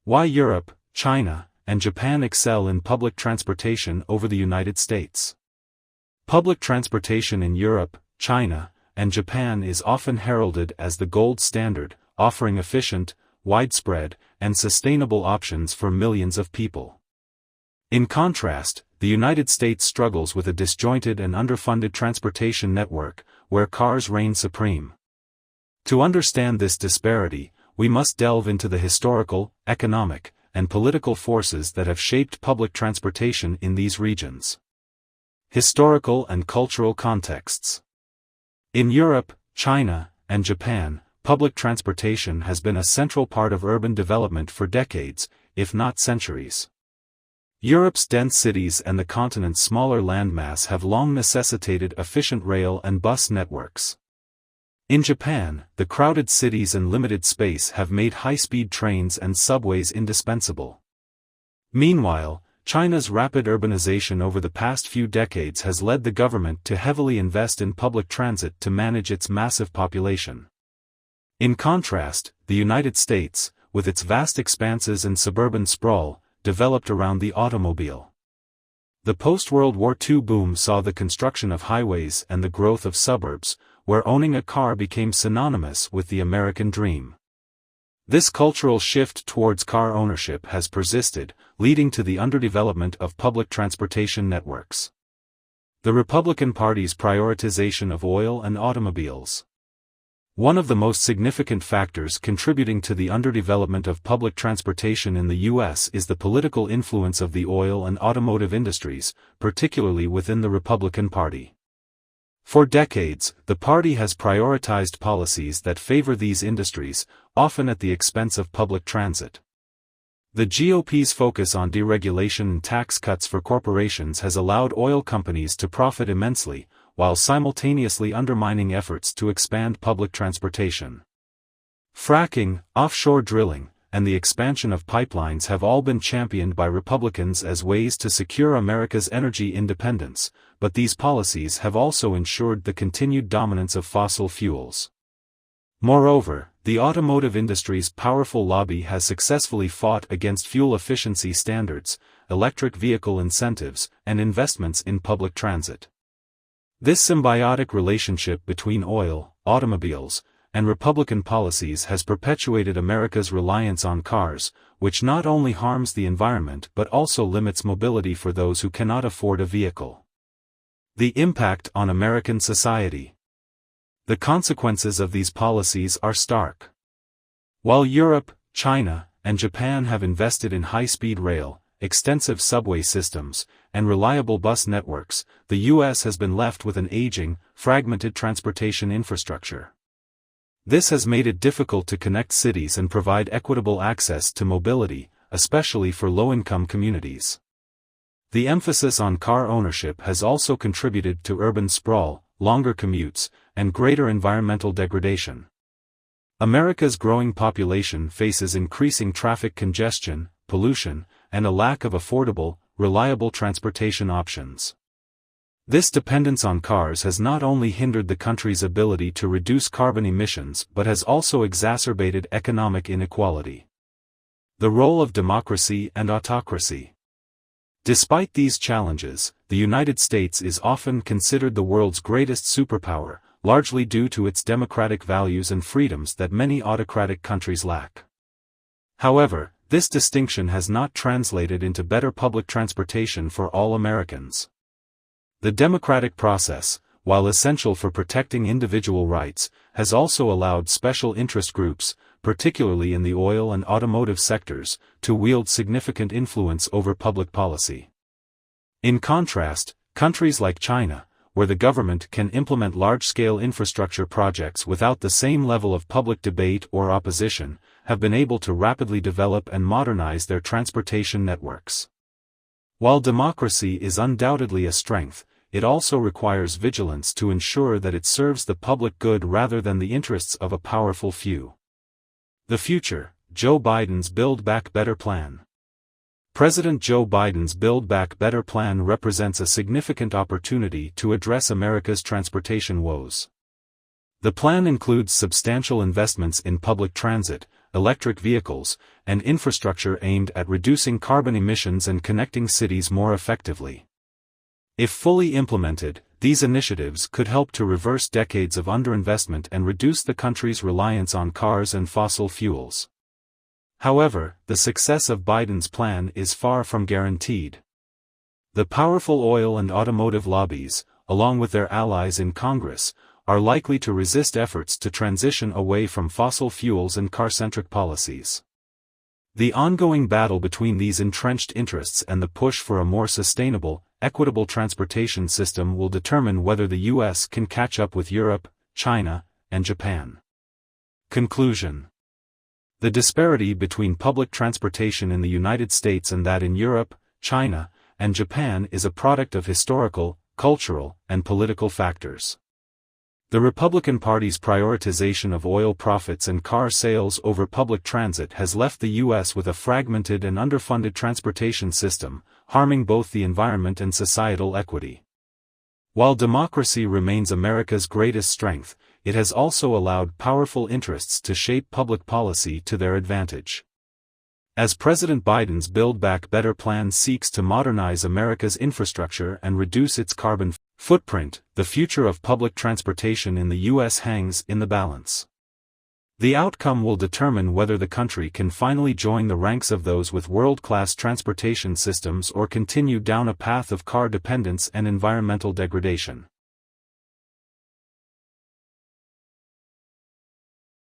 Why Europe, China, and Japan excel in public transportation over the United States. Public transportation in Europe, China, and Japan is often heralded as the gold standard, offering efficient, widespread, and sustainable options for millions of people. In contrast, the United States struggles with a disjointed and underfunded transportation network, where cars reign supreme. To understand this disparity, we must delve into the historical, economic, and political forces that have shaped public transportation in these regions. Historical and cultural contexts. In Europe, China, and Japan, public transportation has been a central part of urban development for decades, if not centuries. Europe's dense cities and the continent's smaller landmass have long necessitated efficient rail and bus networks. In Japan, the crowded cities and limited space have made high-speed trains and subways indispensable. Meanwhile, China's rapid urbanization over the past few decades has led the government to heavily invest in public transit to manage its massive population. In contrast, the United States, with its vast expanses and suburban sprawl, developed around the automobile. The post-World War II boom saw the construction of highways and the growth of suburbs, where owning a car became synonymous with the American dream. This cultural shift towards car ownership has persisted, leading to the underdevelopment of public transportation networks. The Republican Party's prioritization of oil and automobiles. One of the most significant factors contributing to the underdevelopment of public transportation in the U.S. is the political influence of the oil and automotive industries, particularly within the Republican Party. For decades, the party has prioritized policies that favor these industries, often at the expense of public transit. The GOP's focus on deregulation and tax cuts for corporations has allowed oil companies to profit immensely, while simultaneously undermining efforts to expand public transportation. Fracking, offshore drilling, and the expansion of pipelines have all been championed by Republicans as ways to secure America's energy independence, but these policies have also ensured the continued dominance of fossil fuels. Moreover, the automotive industry's powerful lobby has successfully fought against fuel efficiency standards, electric vehicle incentives, and investments in public transit. This symbiotic relationship between oil, automobiles, and Republican policies has perpetuated America's reliance on cars, which not only harms the environment but also limits mobility for those who cannot afford a vehicle. The impact on American society. The consequences of these policies are stark. While Europe, China, and Japan have invested in high-speed rail, extensive subway systems, and reliable bus networks, the U.S. has been left with an aging, fragmented transportation infrastructure. This has made it difficult to connect cities and provide equitable access to mobility, especially for low-income communities. The emphasis on car ownership has also contributed to urban sprawl, longer commutes, and greater environmental degradation. America's growing population faces increasing traffic congestion, pollution, and a lack of affordable, reliable transportation options. This dependence on cars has not only hindered the country's ability to reduce carbon emissions but has also exacerbated economic inequality. The role of democracy and autocracy. Despite these challenges, the United States is often considered the world's greatest superpower, largely due to its democratic values and freedoms that many autocratic countries lack. However, this distinction has not translated into better public transportation for all Americans. The democratic process, while essential for protecting individual rights, has also allowed special interest groups, particularly in the oil and automotive sectors, to wield significant influence over public policy. In contrast, countries like China, where the government can implement large-scale infrastructure projects without the same level of public debate or opposition, have been able to rapidly develop and modernize their transportation networks. While democracy is undoubtedly a strength, it also requires vigilance to ensure that it serves the public good rather than the interests of a powerful few. The future, Joe Biden's Build Back Better plan. President Joe Biden's Build Back Better plan represents a significant opportunity to address America's transportation woes. The plan includes substantial investments in public transit, electric vehicles, and infrastructure aimed at reducing carbon emissions and connecting cities more effectively. If fully implemented, these initiatives could help to reverse decades of underinvestment and reduce the country's reliance on cars and fossil fuels. However, the success of Biden's plan is far from guaranteed. The powerful oil and automotive lobbies, along with their allies in Congress, are likely to resist efforts to transition away from fossil fuels and car-centric policies. The ongoing battle between these entrenched interests and the push for a more sustainable, equitable transportation system will determine whether the U.S. can catch up with Europe, China, and Japan. Conclusion. The disparity between public transportation in the United States and that in Europe, China, and Japan is a product of historical, cultural, and political factors. The Republican Party's prioritization of oil profits and car sales over public transit has left the U.S. with a fragmented and underfunded transportation system, harming both the environment and societal equity. While democracy remains America's greatest strength, it has also allowed powerful interests to shape public policy to their advantage. As President Biden's Build Back Better plan seeks to modernize America's infrastructure and reduce its carbon footprint, the future of public transportation in the U.S. hangs in the balance. The outcome will determine whether the country can finally join the ranks of those with world-class transportation systems or continue down a path of car dependence and environmental degradation.